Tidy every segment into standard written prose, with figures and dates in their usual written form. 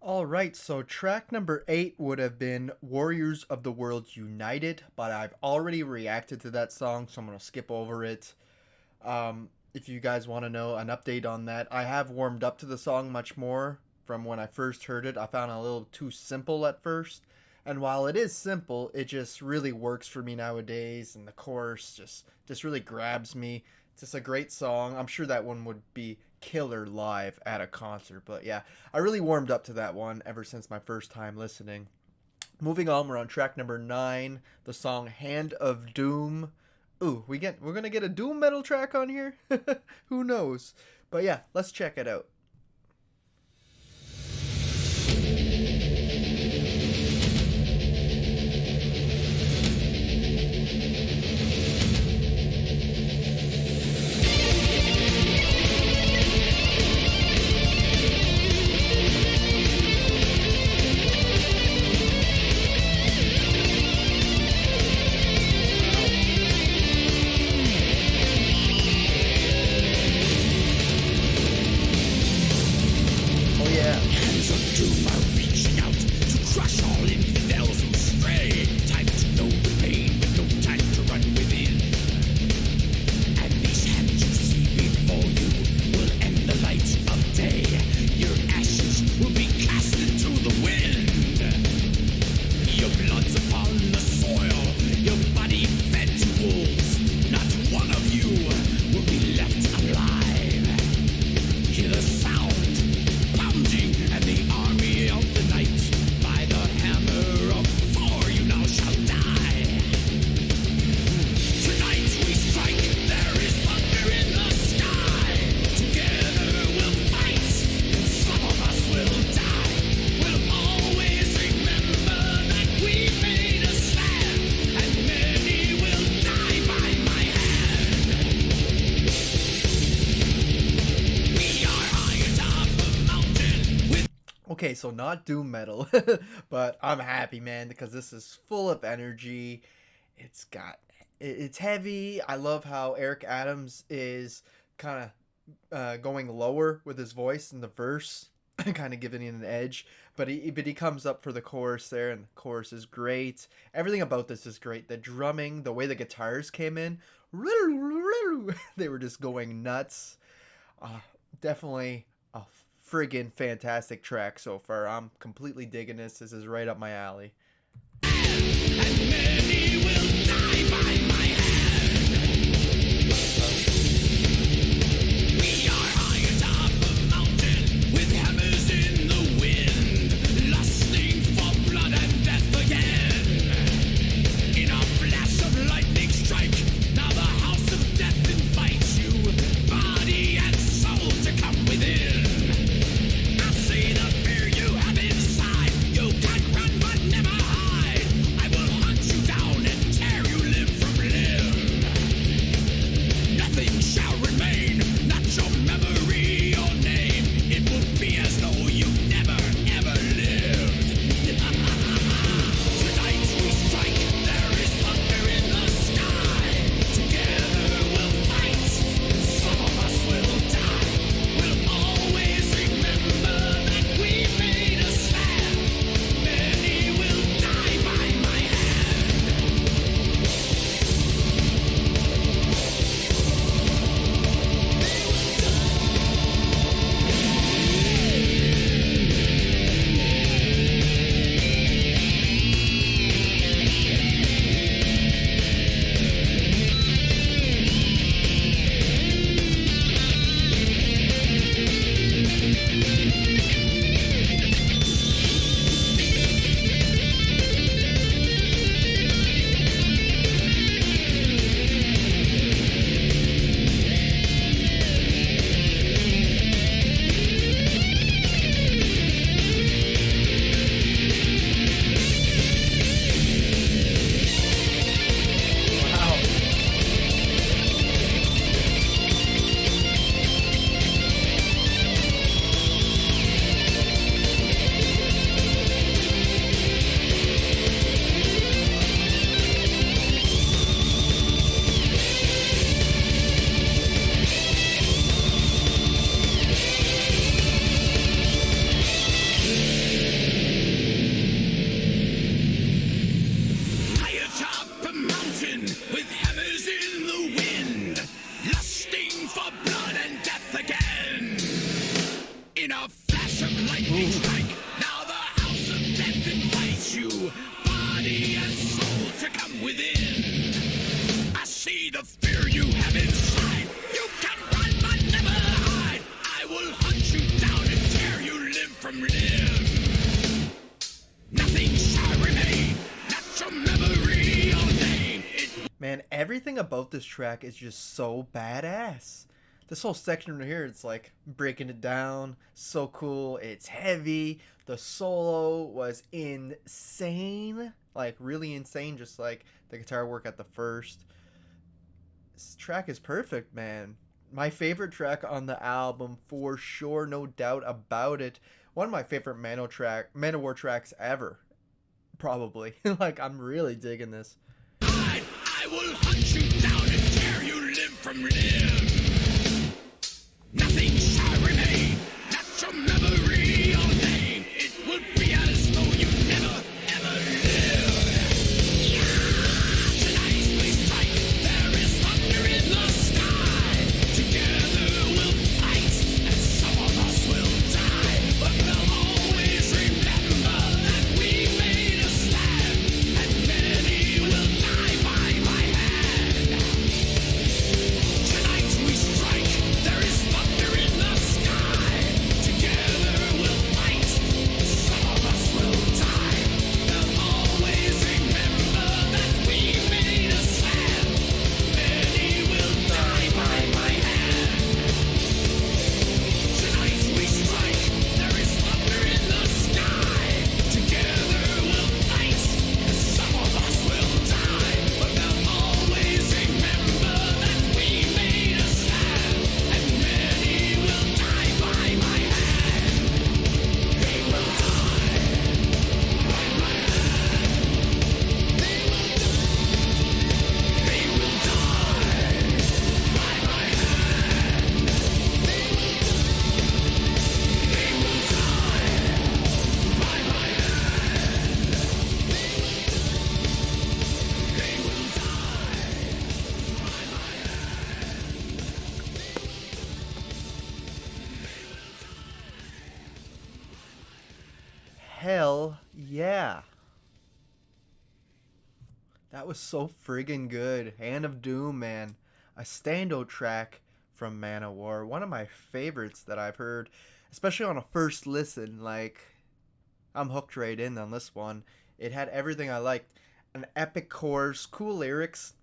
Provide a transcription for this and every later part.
All right, so track number 8 would have been Warriors of the World United, but I've already reacted to that song, so I'm going to skip over it. If you guys want to know an update on that, I have warmed up to the song much more from when I first heard it. I found it a little too simple at first, and while it is simple, it just really works for me nowadays, and the chorus just really grabs me. It's just a great song. I'm sure that one would be killer live at a concert, but yeah, I really warmed up to that one ever since my first time listening. Moving on, we're on track number 9, the song Hand of Doom. Ooh, we're gonna get a doom metal track on here? Who knows? But yeah, let's check it out. Oh yeah. Hands of doom are reaching out to crush all infidels who stray. Time to know the pain, but no time to run within. And these hands you see before you will end the light of day. Your ashes will be cast into the wind. Your blood's upon the soil, your body fed to wolves. Not one of you will be left alive. Hear the sound pounding and the army of the night. By the hammer of Thor you now shall die. Tonight we strike, there is thunder in the sky. Together we'll fight, and some of us will die. We'll always remember that we made a stand, and many will die by my hand. We are high atop the mountain with Okay, so not doom metal, but I'm happy, man, because this is full of energy. It's heavy. I love how Eric Adams is kind of going lower with his voice in the verse, kind of giving it an edge. But he comes up for the chorus there, and the chorus is great. Everything about this is great. The drumming, the way the guitars came in, they were just going nuts. Definitely a friggin' fantastic track so far. I'm completely digging this. This is right up my alley. and many will die by my hand. We are high atop the mountain with hammers in the wind, lusting for blood and death again. In a flash of lightning strike, now the house of death invites you, body and soul to come within. I see the fear you have inside. You can't run but never hide. I will hunt you down and tear you limb from live. Nothing shall remain, not your memory or name. Man, everything about this track is just so badass. This whole section right here, it's like breaking it down. So cool. It's heavy. The solo was insane. Like, really insane. Just like the guitar work at the first. This track is perfect, man. My favorite track on the album, for sure. No doubt about it. One of my favorite Manowar tracks ever. Probably. Like, I'm really digging this. I will hunt you down and tear you limb from limb. Nothing shall remain, not your memory or name. It would be as though you never, ever lived. Tonight we strike, there is thunder in the sky. Together we'll fight, and some of us will die. But they'll always remember that we made a stand, and many will die by my hand. Tonight we strike, there is thunder in the sky. Together we'll fight, some of us will die. They'll always remember that we made a stand. Many will die by my hand. Tonight we strike, there is thunder in the sky. Together we'll fight, some of us will die. But they'll always remember that we made a stand. And many will die by my hand. They will die by my hand. They will die. They will die by my hand. They will die. They will die by my hand. They will die by my Hell yeah. That was so friggin' good. Hand of Doom, man. A standout track from Manowar. One of my favorites that I've heard, especially on a first listen. Like, I'm hooked right in on this one. It had everything I liked. An epic chorus, cool lyrics.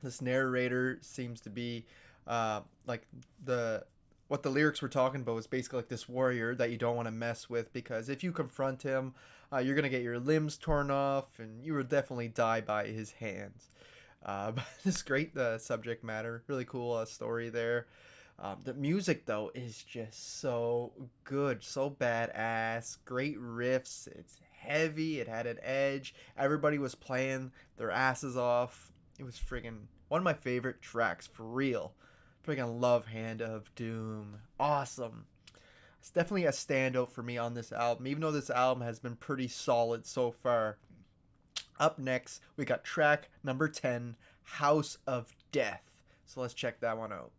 This narrator seems to be like the what the lyrics were talking about was basically like this warrior that you don't want to mess with, because if you confront him, you're gonna get your limbs torn off and you will definitely die by his hands. But it's great, the subject matter, really cool story there. The music though is just so good, so badass, great riffs. It's heavy, it had an edge. Everybody was playing their asses off. It was friggin' one of my favorite tracks, for real. Friggin' love Hand of Doom. Awesome. It's definitely a standout for me on this album, even though this album has been pretty solid so far. Up next, we got track number 10, House of Death. So let's check that one out.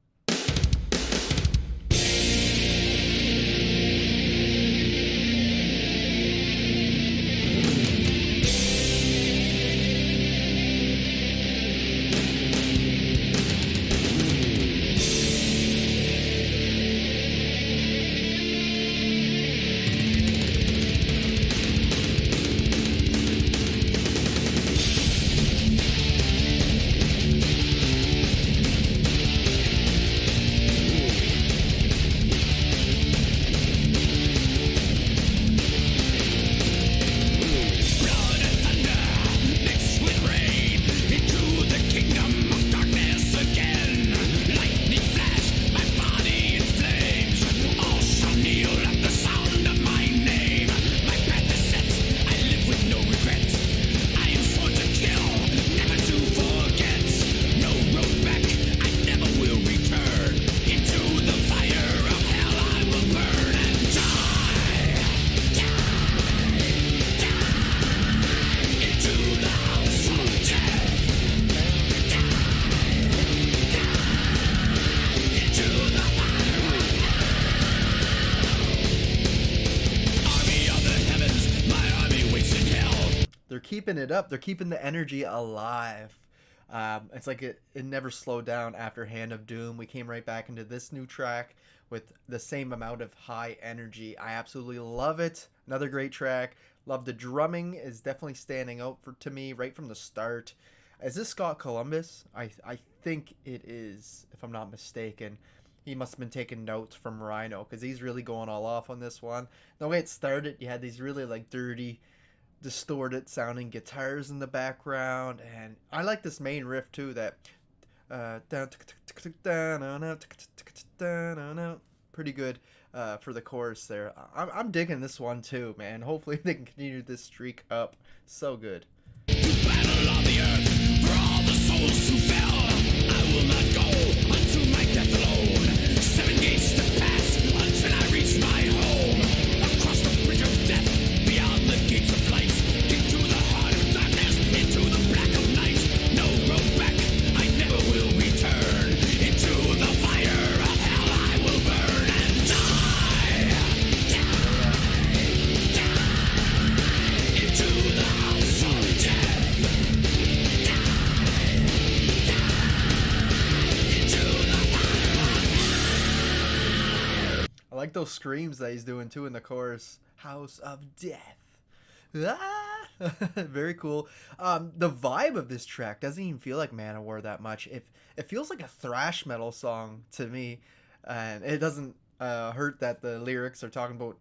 They're keeping it up. They're keeping the energy alive. It's like it never slowed down after Hand of Doom. We came right back into this new track with the same amount of high energy. I absolutely love it. Another great track. Love the drumming is definitely standing out to me right from the start. Is this Scott Columbus? I think it is, if I'm not mistaken. He must have been taking notes from Rhino because he's really going all off on this one. The way it started, you had these really like dirty, distorted sounding guitars in the background, and I like this main riff too. That pretty good for the chorus there. I'm digging this one too, man. Hopefully they can continue this streak up. So good. Battle on the earth for all the souls who fell. I will not go unto my death alone. 7 gates to pass until I reach my home. Across the bridge of death, beyond the gates of light, into the heart of darkness, into the black of night. No road back, I never will return. Into the fire of hell I will burn and die. Into the house of death. I like those screams that he's doing too in the chorus. House of Death. Ah! Very cool. The vibe of this track doesn't even feel like Manowar that much. It feels like a thrash metal song to me, and it doesn't hurt that the lyrics are talking about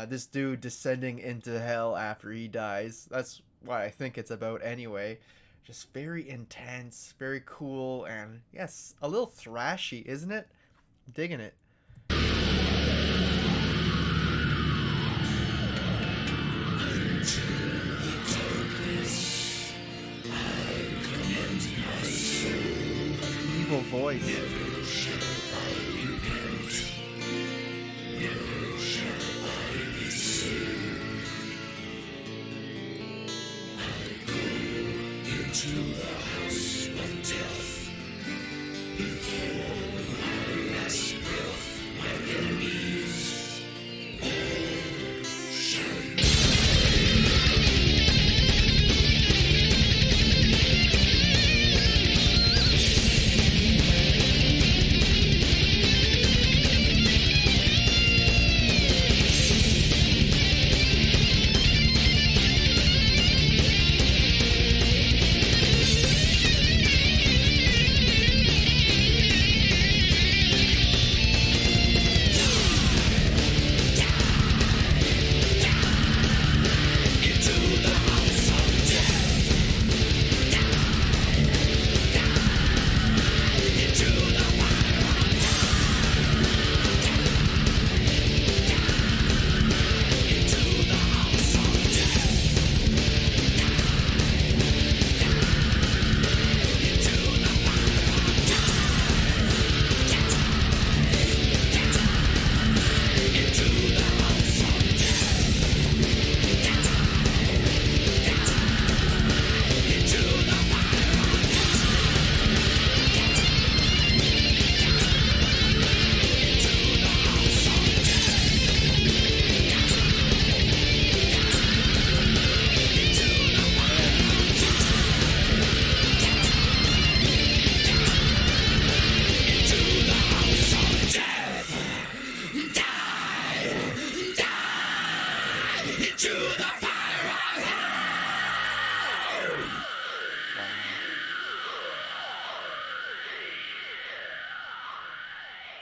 this dude descending into hell after he dies. That's why I think it's about anyway. Just very intense, very cool, and yes, a little thrashy, isn't it? I'm digging it. Evil voice.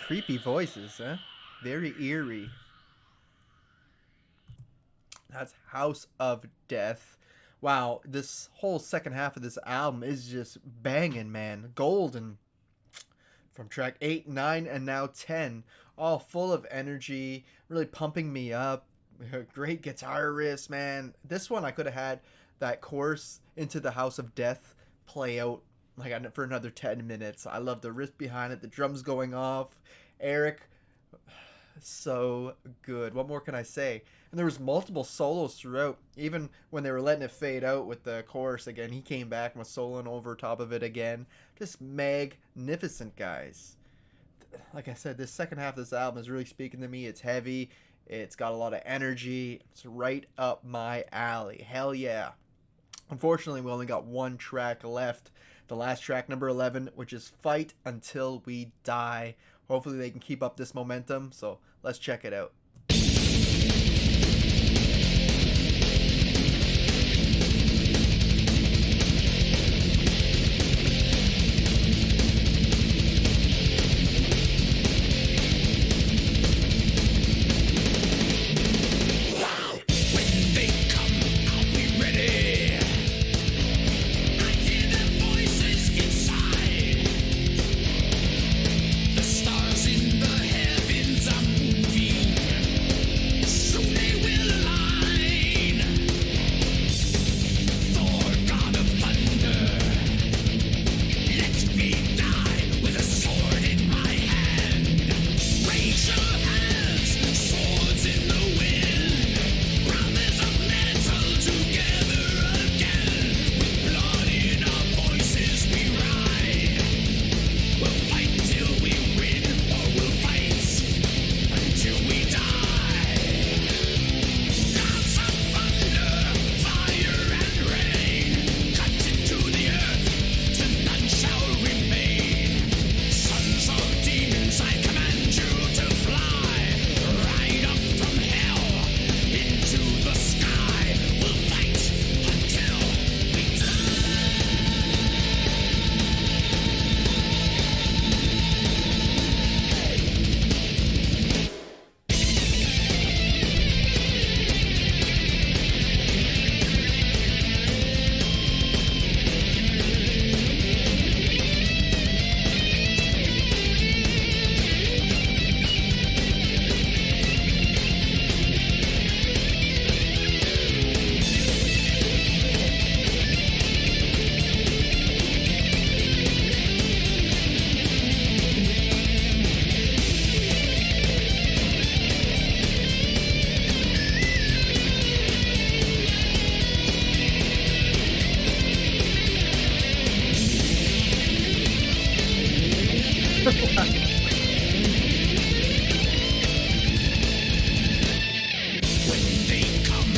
Creepy voices, huh? Very eerie. That's House of Death. Wow, this whole second half of this album is just banging, man. Golden. From track 8, 9, and now 10. All full of energy, really pumping me up. Great guitar riffs, man. This one I could have had that chorus into the House of Death play out like for another 10 minutes. I love the riff behind it, the drums going off. Eric, so good. What more can I say? And there was multiple solos throughout. Even when they were letting it fade out with the chorus again, he came back and was soloing over top of it again. Just magnificent, guys. Like I said, this second half of this album is really speaking to me. It's heavy. It's got a lot of energy. It's right up my alley. Hell yeah. Unfortunately, we only got one track left. The last track, number 11, which is Fight Until We Die. Hopefully they can keep up this momentum. So let's check it out.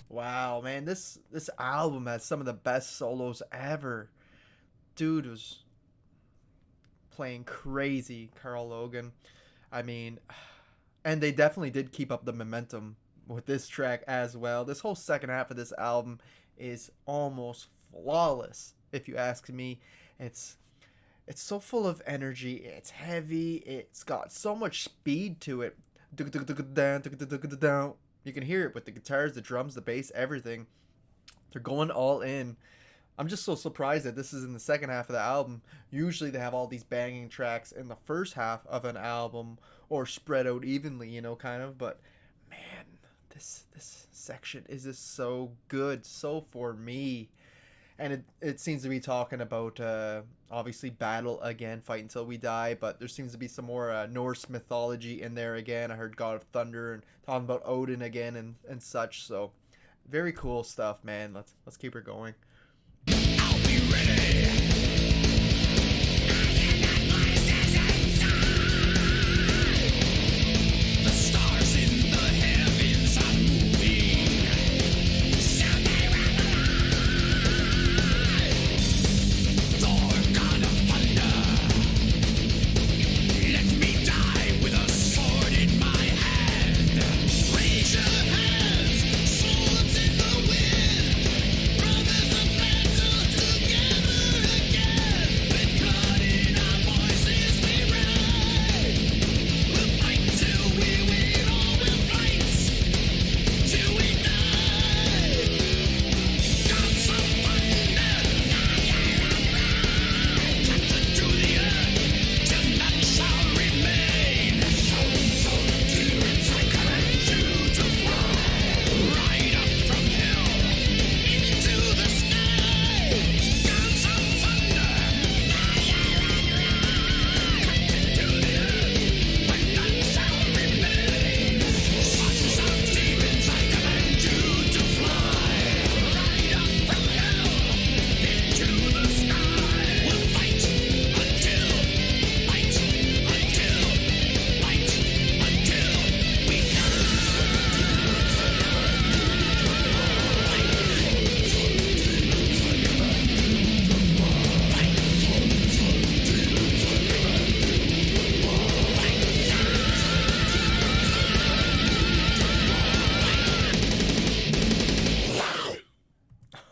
Wow, man, this album has some of the best solos ever. Dude was playing crazy, Carl Logan. I mean, and they definitely did keep up the momentum with this track as well. This whole second half of this album is almost flawless, if you ask me. It's it's so full of energy. It's heavy. It's got so much speed to it. You can hear it with the guitars, the drums, the bass, everything. They're going all in. I'm just so surprised that this is in the second half of the album. Usually they have all these banging tracks in the first half of an album or spread out evenly, kind of. But man, this section is just so good, so for me. And it seems to be talking about obviously battle again, fight until we die. But there seems to be some more Norse mythology in there again. I heard God of Thunder and talking about Odin again and such. So very cool stuff, man. Let's keep her going. I'll be ready.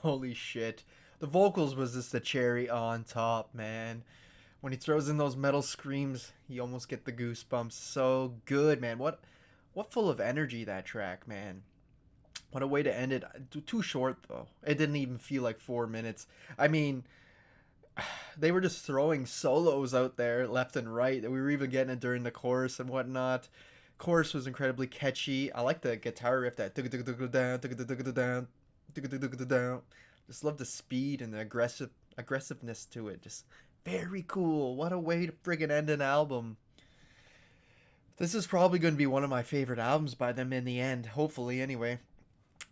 Holy shit. The vocals was just the cherry on top, man. When he throws in those metal screams, you almost get the goosebumps. So good, man. What full of energy that track, man. What a way to end it. Too short though. It didn't even feel like 4 minutes. I mean, they were just throwing solos out there left and right. We were even getting it during the chorus and whatnot. Chorus was incredibly catchy. I like the guitar riff that just love the speed and the aggressiveness to it. Just very cool. What a way to friggin' end an album. This is probably going to be one of my favorite albums by them in the end. Hopefully, anyway.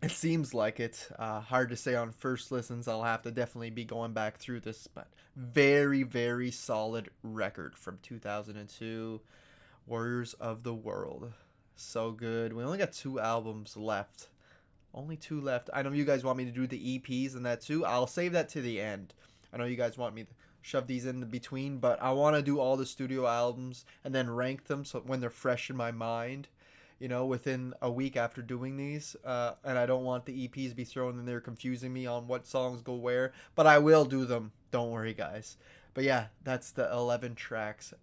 It seems like it. Hard to say on first listens. I'll have to definitely be going back through this, but very, very solid record from 2002. Warriors of the World. So good. We only got 2 albums left. Only 2 left. I know you guys want me to do the EPs and that too. I'll save that to the end. I know you guys want me to shove these in the between, but I want to do all the studio albums and then rank them so when they're fresh in my mind, within a week after doing these. And I don't want the EPs be thrown in there confusing me on what songs go where, but I will do them. Don't worry, guys. But yeah, that's the 11 tracks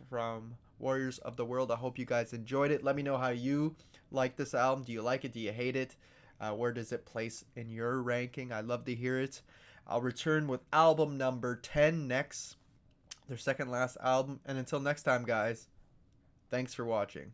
from Warriors of the World. I hope you guys enjoyed it. Let me know how you like this album. Do you like it? Do you hate it? Where does it place in your ranking? I'd love to hear it. I'll return with album number 10 next, their second last album. And until next time, guys, thanks for watching.